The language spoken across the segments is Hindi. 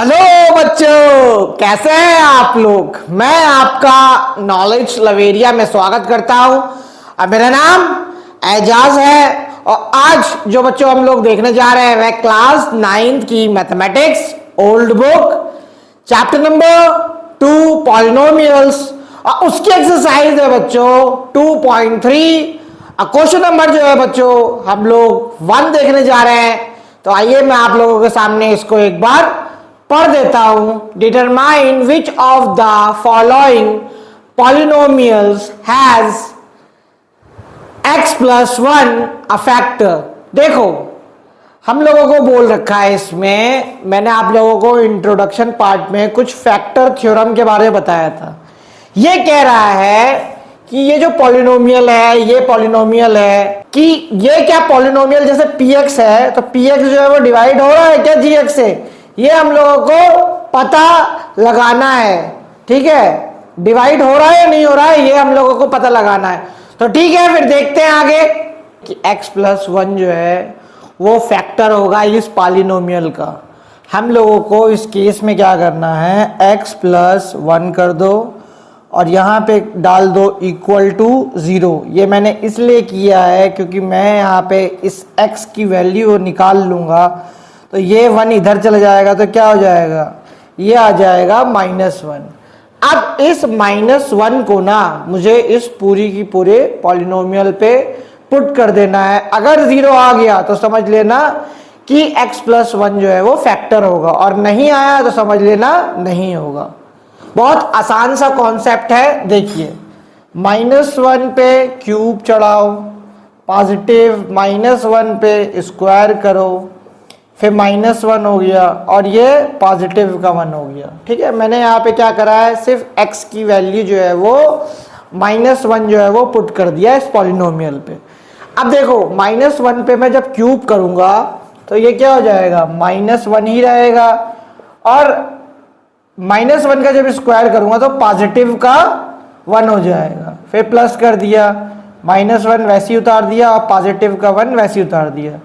हेलो बच्चों, कैसे हैं आप लोग। मैं आपका नॉलेज लवेरिया में स्वागत करता हूं और मेरा नाम एजाज है। और आज जो बच्चों हम लोग देखने जा रहे हैं वह क्लास 9th की mathematics old book chapter number 2 polynomials और उसकी एक्सरसाइज है बच्चों 2.3। क्वेश्चन नंबर जो है बच्चों हम लोग 1 देखने जा रहे हैं। तो आइए मैं आप लोगों के सामने इसको एक बार पढ़ देता हूं। Determine which of the following polynomials has x plus 1 a factor. देखो हम लोगों को बोल रखा है, इसमें मैंने आप लोगों को इंट्रोडक्शन पार्ट में कुछ फैक्टर थ्योरम के बारे में बताया था। ये कह रहा है कि ये जो पॉलिनोमियल है ये पॉलिनोमियल है कि ये क्या पॉलिनोमियल जैसे px है तो px जो है वो डिवाइड हो रहा है क्या gx से, ये हम लोगों को पता लगाना है। ठीक है, डिवाइड हो रहा है या नहीं हो रहा है ये हम लोगों को पता लगाना है। तो ठीक है, फिर देखते हैं आगे कि x प्लस 1 जो है वो फैक्टर होगा इस पॉलिनोमियल का। हम लोगों को इस केस में क्या करना है, x प्लस 1 कर दो और यहाँ पे डाल दो इक्वल टू 0। ये मैंने इसलिए किया है क्योंकि मैं यहाँ पे इस x की वैल्यू निकाल लूँगा तो ये 1 इधर चला जाएगा तो क्या हो जाएगा, ये आ जाएगा -1। अब इस -1 को ना मुझे इस पूरी की पूरे पॉलिनोमियल पे पुट कर देना है। अगर 0 आ गया तो समझ लेना कि x प्लस 1 जो है वो फैक्टर होगा और नहीं आया तो समझ लेना नहीं होगा। बहुत आसान सा कॉन्सेप्ट है। देखिए -1 पे क्यूब चढ़ाओ, पॉजिटिव -1 पे स्क्वायर करो, फिर -1 हो गया और ये पॉजिटिव का 1 हो गया। ठीक है, मैंने यहाँ पे क्या करा है, सिर्फ x की वैल्यू जो है वो -1 जो है वो पुट कर दिया इस पॉलिनोमियल पे। अब देखो -1 पे मैं जब क्यूब करूंगा तो ये क्या हो जाएगा, -1 ही रहेगा और -1 का जब स्क्वायर करूंगा तो पॉजिटिव का 1 हो जाएगा। फिर प्लस कर दिया, -1 वैसे ही उतार दिया और पॉजिटिव का 1 वैसे ही उतार दिया।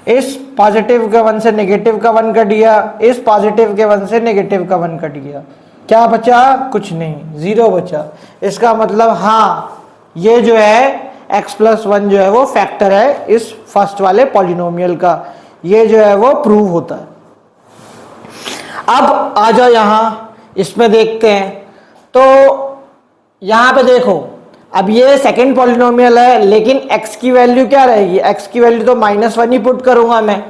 इस पॉजिटिव के 1 से नेगेटिव का 1 कट गया, इस पॉजिटिव के 1 से नेगेटिव का 1 कट गया। क्या बचा, कुछ नहीं, 0 बचा। इसका मतलब हाँ ये जो है x प्लस 1 जो है वो फैक्टर है इस फर्स्ट वाले पॉलिनोमियल का। ये जो है वो प्रूव होता है। अब आ जाओ यहाँ इसमें देखते हैं। तो यहाँ पे देखो अब ये सेकंड पॉलिनोमियल है लेकिन x की वैल्यू क्या रहेगी, x की वैल्यू तो -1 ही पुट करूंगा मैं।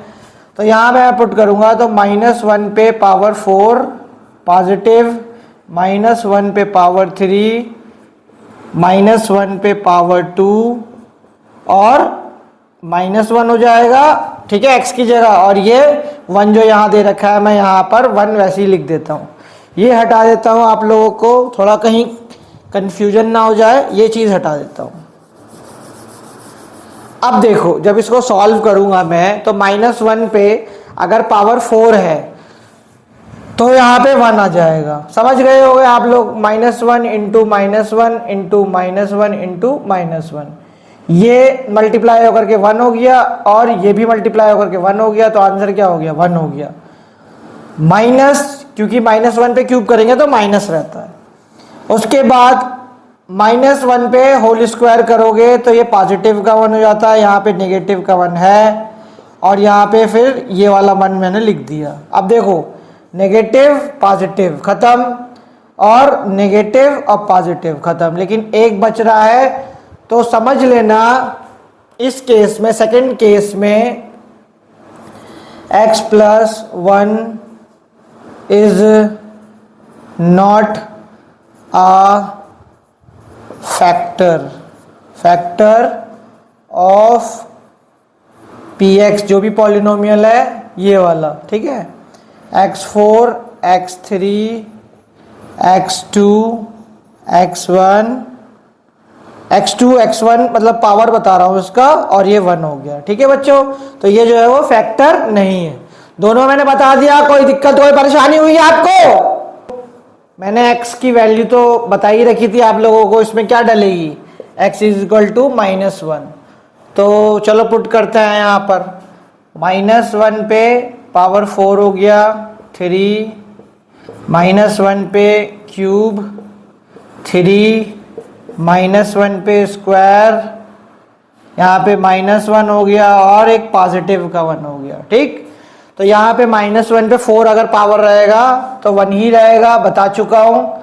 तो यहाँ मैं पुट करूंगा तो -1 पे पावर 4 पॉजिटिव, -1 पे पावर 3, -1 पे पावर 2 और -1 हो जाएगा। ठीक है, x की जगह, और ये 1 जो यहाँ दे रखा है मैं यहाँ पर 1 वैसे ही लिख देता हूँ। ये हटा देता हूँ, आप लोगों को थोड़ा कहीं कंफ्यूजन ना हो जाए, ये चीज़ हटा देता हूँ। अब देखो जब इसको सॉल्व करूंगा मैं तो -1 पे अगर पावर 4 है तो यहाँ पे 1 आ जाएगा। समझ गए होंगे आप लोग, -1 इंटू -1 इंटू -1 इंटू -1, ये मल्टीप्लाई होकर के 1 हो गया और ये भी मल्टीप्लाई होकर के 1 हो गया। तो आंसर क्या हो गया, 1 हो गया। माइनस, क्योंकि -1 पे क्यूब करेंगे तो माइनस रहता है। उसके बाद -1 पे होल स्क्वायर करोगे तो ये पॉजिटिव का 1 हो जाता है, यहाँ पे नेगेटिव का 1 है और यहाँ पे फिर ये वाला 1 मैंने लिख दिया। अब देखो नेगेटिव पॉजिटिव खत्म और नेगेटिव और पॉजिटिव खत्म, लेकिन एक बच रहा है। तो समझ लेना इस केस में, सेकंड केस में x plus 1 is not a factor of px, जो भी पॉलिनोमियल है ये वाला। ठीक है, x4 x3 x2 x1 मतलब पावर बता रहा हूं इसका, और ये 1 हो गया। ठीक है बच्चों, तो ये जो है वो फैक्टर नहीं है। दोनों मैंने बता दिया, कोई दिक्कत कोई परेशानी हुई आपको? मैंने x की वैल्यू तो बता ही रखी थी आप लोगों को, इसमें क्या डलेगी, x इज इक्वल टू -1। तो चलो पुट करते हैं यहाँ पर, -1 पे पावर 4 हो गया, 3 -1 पे क्यूब, 3 -1 पे स्क्वायर, यहाँ पे -1 हो गया और एक पॉजिटिव का 1 हो गया। ठीक, तो यहाँ पे -1 पे 4 अगर पावर रहेगा तो 1 ही रहेगा, बता चुका हूँ।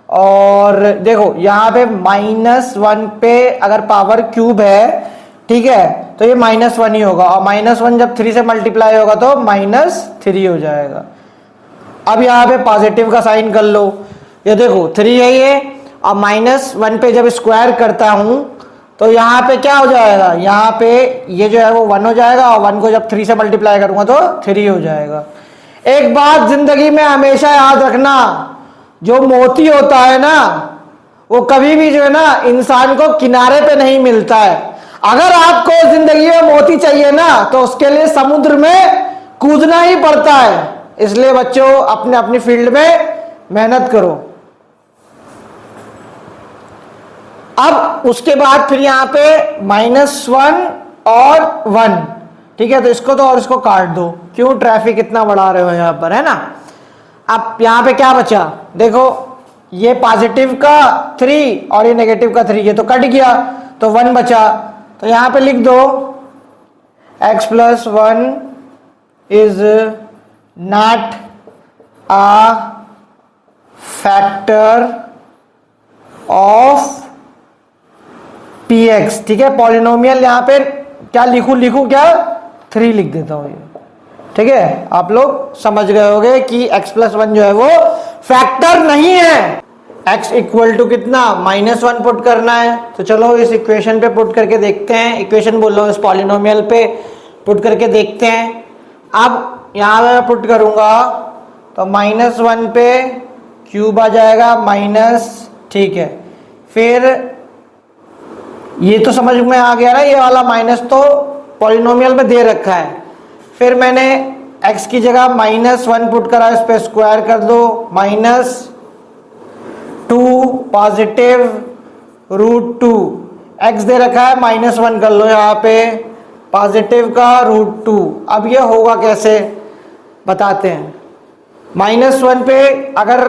और देखो यहाँ पे -1 पे अगर पावर क्यूब है, ठीक है, तो ये -1 ही होगा, और -1 जब 3 से मल्टीप्लाई होगा तो -3 हो जाएगा। अब यहाँ पे पॉजिटिव का साइन कर लो, ये देखो 3 है ये, और -1 पे जब स्क्वायर करता हूं तो यहाँ पे क्या हो जाएगा, यहाँ पे ये जो है वो 1 हो जाएगा, और 1 को जब 3 से मल्टीप्लाई करूंगा तो 3 हो जाएगा। एक बात जिंदगी में हमेशा याद रखना, जो मोती होता है ना वो कभी भी जो है ना इंसान को किनारे पे नहीं मिलता है। अगर आपको जिंदगी में मोती चाहिए ना तो उसके लिए समुद्र में कूदना ही पड़ता है। इसलिए बच्चों अपने अपनी फील्ड में मेहनत करो। अब उसके बाद फिर यहाँ पे -1 और 1, ठीक है, तो इसको तो और इसको काट दो, क्यों ट्रैफिक इतना बढ़ा रहे हो यहाँ पर, है ना। अब यहाँ पे क्या बचा, देखो ये पॉजिटिव का 3 और ये नेगेटिव का 3, ये तो कट गया, तो 1 बचा, तो यहाँ पे लिख दो x + 1 is not a factor of px। ठीक है, पॉलिनोमियल यहाँ पे क्या लिखूं क्या, 3 लिख देता हूं ये। ठीक है, आप लोग समझ गए होंगे कि x + 1 जो है वो फैक्टर नहीं है। x इक्वल टू कितना, -1 पुट करना है, तो चलो इस इक्वेशन पे पुट करके देखते हैं, इक्वेशन बोल रहा हूं, इस पॉलिनोमियल पे पुट करके देखते हैं। अब यहाँ मैं पुट करूंगा तो -1 पे क्यूब आ जाएगा माइनस, ठीक है, फिर ये तो समझ में आ गया ना, ये वाला माइनस तो पॉलिनोमियल में दे रखा है, फिर मैंने x की जगह -1 पुट करा, इस पे स्क्वायर कर दो, -2 पॉजिटिव √2, x दे रखा है -1 कर लो यहाँ पे, पॉजिटिव का √2। अब ये होगा कैसे बताते हैं। -1 पे अगर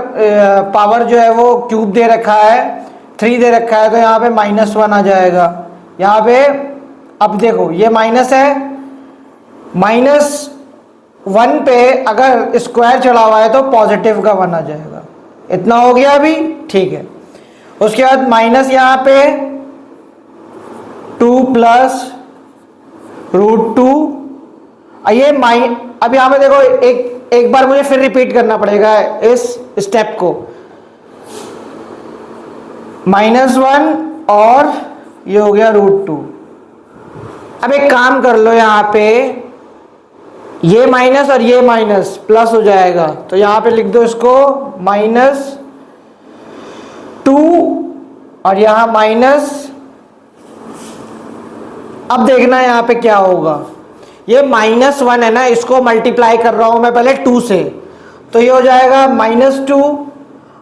पावर जो है वो क्यूब दे रखा है, 3 दे रखा है, तो यहाँ पे -1 आ जाएगा यहाँ पे। अब देखो ये माइनस है, -1 पे अगर स्क्वायर चढ़ा हुआ है तो पॉजिटिव का 1 आ जाएगा। इतना हो गया अभी, ठीक है। उसके बाद माइनस यहाँ पे 2 + √2, ये अब यहाँ पे देखो एक बार मुझे फिर रिपीट करना पड़ेगा इस स्टेप को, -1 और ये हो गया √2। अब एक काम कर लो, यहाँ पे ये माइनस और ये माइनस प्लस हो जाएगा, तो यहाँ पे लिख दो इसको -2 और यहाँ माइनस। अब देखना यहाँ पे क्या होगा, ये -1 है ना, इसको मल्टीप्लाई कर रहा हूं मैं पहले 2 से, तो ये हो जाएगा -2,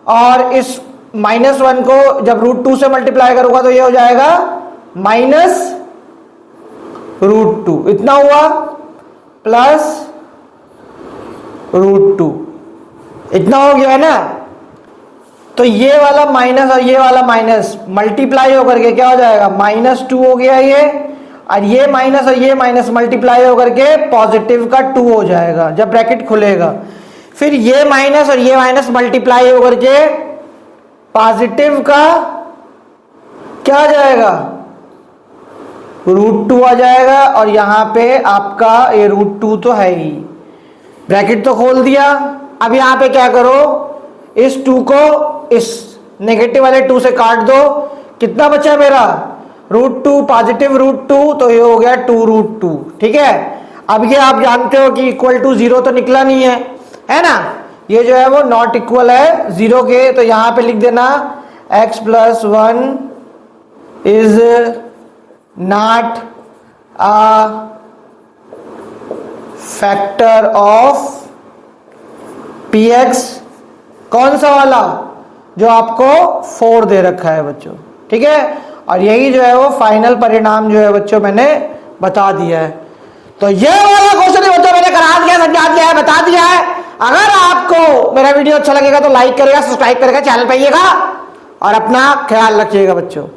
और इस -1 को जब √2 से मल्टीप्लाई करूंगा तो ये हो जाएगा -√2, इतना हुआ, प्लस √2, इतना हो गया है ना। तो ये वाला माइनस और ये वाला माइनस मल्टीप्लाई होकर के क्या हो जाएगा, -2 हो गया ये, और ये माइनस और ये माइनस मल्टीप्लाई होकर के पॉजिटिव का 2 हो जाएगा जब ब्रैकेट खुलेगा। फिर ये माइनस और ये माइनस मल्टीप्लाई होकर के पॉजिटिव का क्या आ जाएगा, √2 आ जाएगा, और यहां पे आपका ये √2 तो है ही, ब्रैकेट तो खोल दिया। अब यहां पे क्या करो, इस 2 को इस नेगेटिव वाले 2 से काट दो, कितना बचा मेरा, √2 पॉजिटिव √2, तो ये हो गया 2√2। ठीक है, अब ये आप जानते हो कि इक्वल टू 0 तो निकला नहीं है ना, ये जो है वो नॉट इक्वल है 0 के, तो यहां पे लिख देना x + 1 is not a factor of px। कौन सा वाला, जो आपको 4 दे रखा है बच्चों, ठीक है। और यही जो है वो फाइनल परिणाम जो है बच्चों मैंने बता दिया है। तो ये वाला क्वेश्चन बच्चों मैंने करा दिया, समझा दिया है, बता दिया है। अगर आपको मेरा वीडियो अच्छा लगेगा तो लाइक करेगा, सब्सक्राइब करेगा, चैनल पे आइएगा और अपना ख्याल रखिएगा बच्चों।